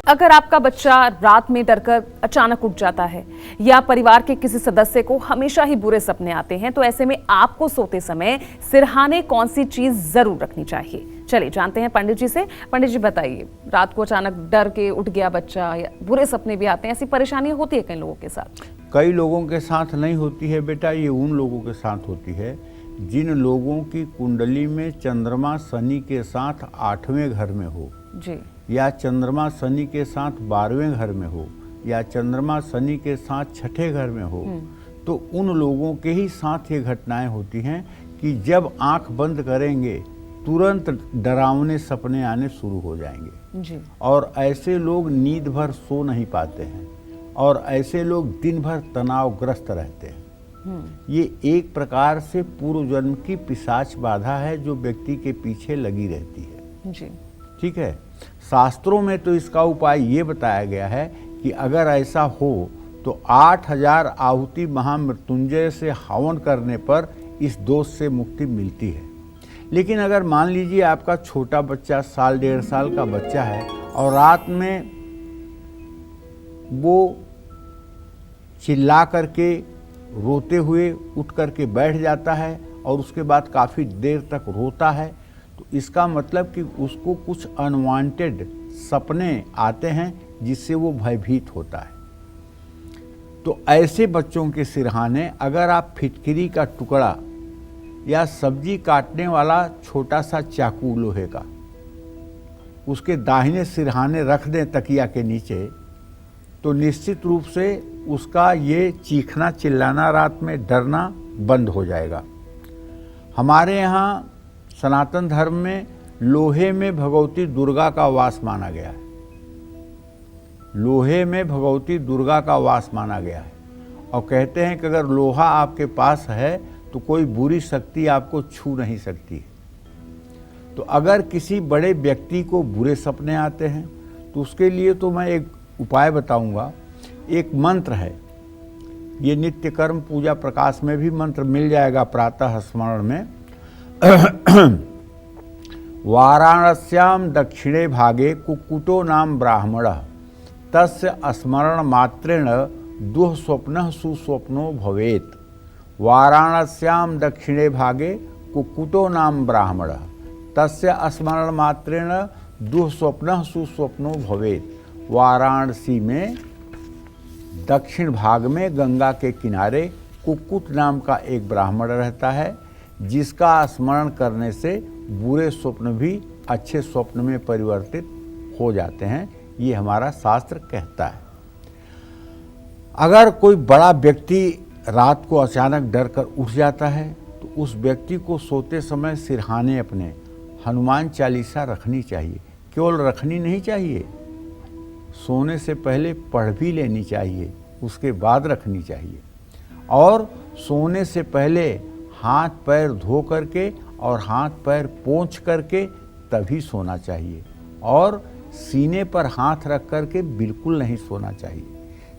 अगर आपका बच्चा रात में डरकर अचानक उठ जाता है या परिवार के किसी सदस्य को हमेशा ही बुरे सपने आते हैं, तो ऐसे में आपको सोते समय सिरहाने कौन सी चीज जरूर रखनी चाहिए? चलिए जानते हैं पंडित जी से। पंडित जी बताइए, रात को अचानक डर के उठ गया बच्चा या बुरे सपने भी आते हैं, ऐसी परेशानियां होती है कई लोगों के साथ? कई लोगों के साथ नहीं होती है बेटा, ये उन लोगों के साथ होती है जिन लोगों की कुंडली में चंद्रमा शनि के साथ 8वें घर में हो जी, या चंद्रमा शनि के साथ 12वें घर में हो या चंद्रमा शनि के साथ 6ठे घर में हो, तो उन लोगों के ही साथ ये घटनाएं होती हैं कि जब आंख बंद करेंगे तुरंत डरावने सपने आने शुरू हो जाएंगे जी। और ऐसे लोग नींद भर सो नहीं पाते हैं और ऐसे लोग दिन भर तनावग्रस्त रहते हैं। ये एक प्रकार से पूर्व जन्म की पिशाच बाधा है जो व्यक्ति के पीछे लगी रहती है जी। ठीक है। शास्त्रों में तो इसका उपाय ये बताया गया है कि अगर ऐसा हो तो 8000 आहुति महामृत्युंजय से हवन करने पर इस दोष से मुक्ति मिलती है। लेकिन अगर मान लीजिए आपका छोटा बच्चा 1.5 साल का बच्चा है और रात में वो चिल्ला करके रोते हुए उठ करके बैठ जाता है और उसके बाद काफ़ी देर तक रोता है, तो इसका मतलब कि उसको कुछ अनवांटेड सपने आते हैं जिससे वो भयभीत होता है। तो ऐसे बच्चों के सिरहाने अगर आप फिटकरी का टुकड़ा या सब्जी काटने वाला छोटा सा चाकू लोहे का उसके दाहिने सिरहाने रख दें तकिया के नीचे, तो निश्चित रूप से उसका ये चीखना चिल्लाना रात में डरना बंद हो जाएगा। हमारे यहाँ सनातन धर्म में लोहे में भगवती दुर्गा का वास माना गया है। लोहे में भगवती दुर्गा का वास माना गया है और कहते हैं कि अगर लोहा आपके पास है तो कोई बुरी शक्ति आपको छू नहीं सकती। तो अगर किसी बड़े व्यक्ति को बुरे सपने आते हैं तो उसके लिए तो मैं एक उपाय बताऊंगा। एक मंत्र है, ये नित्य कर्म पूजा प्रकाश में भी मंत्र मिल जाएगा प्रातः स्मरण में। वाराणस्याम दक्षिणे भागे कुक्कुटो नाम ब्राह्मणः तस्य स्मरण मात्रेण दुःस्वप्नः सुस्वप्नो भवेत्। वाराणस्याम दक्षिणे भागे कुक्कुटो नाम ब्राह्मणः तस्य स्मरण मात्रेण दुःस्वप्नः सुस्वप्नो भवेत्। वाराणसी में दक्षिण भाग में गंगा के किनारे कुक्कुट नाम का एक ब्राह्मण रहता है जिसका स्मरण करने से बुरे स्वप्न भी अच्छे स्वप्न में परिवर्तित हो जाते हैं, ये हमारा शास्त्र कहता है। अगर कोई बड़ा व्यक्ति रात को अचानक डर कर उठ जाता है तो उस व्यक्ति को सोते समय सिरहाने अपने हनुमान चालीसा रखनी चाहिए। केवल रखनी नहीं चाहिए, सोने से पहले पढ़ भी लेनी चाहिए, उसके बाद रखनी चाहिए। और सोने से पहले हाथ पैर धो करके और हाथ पैर पोंछ करके तभी सोना चाहिए। और सीने पर हाथ रख करके बिल्कुल नहीं सोना चाहिए।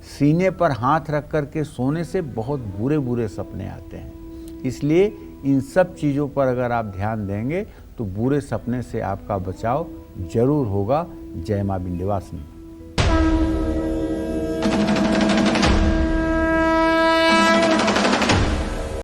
सीने पर हाथ रख करके सोने से बहुत बुरे बुरे सपने आते हैं। इसलिए इन सब चीज़ों पर अगर आप ध्यान देंगे तो बुरे सपने से आपका बचाव जरूर होगा। जय मां विंध्यवासिनी।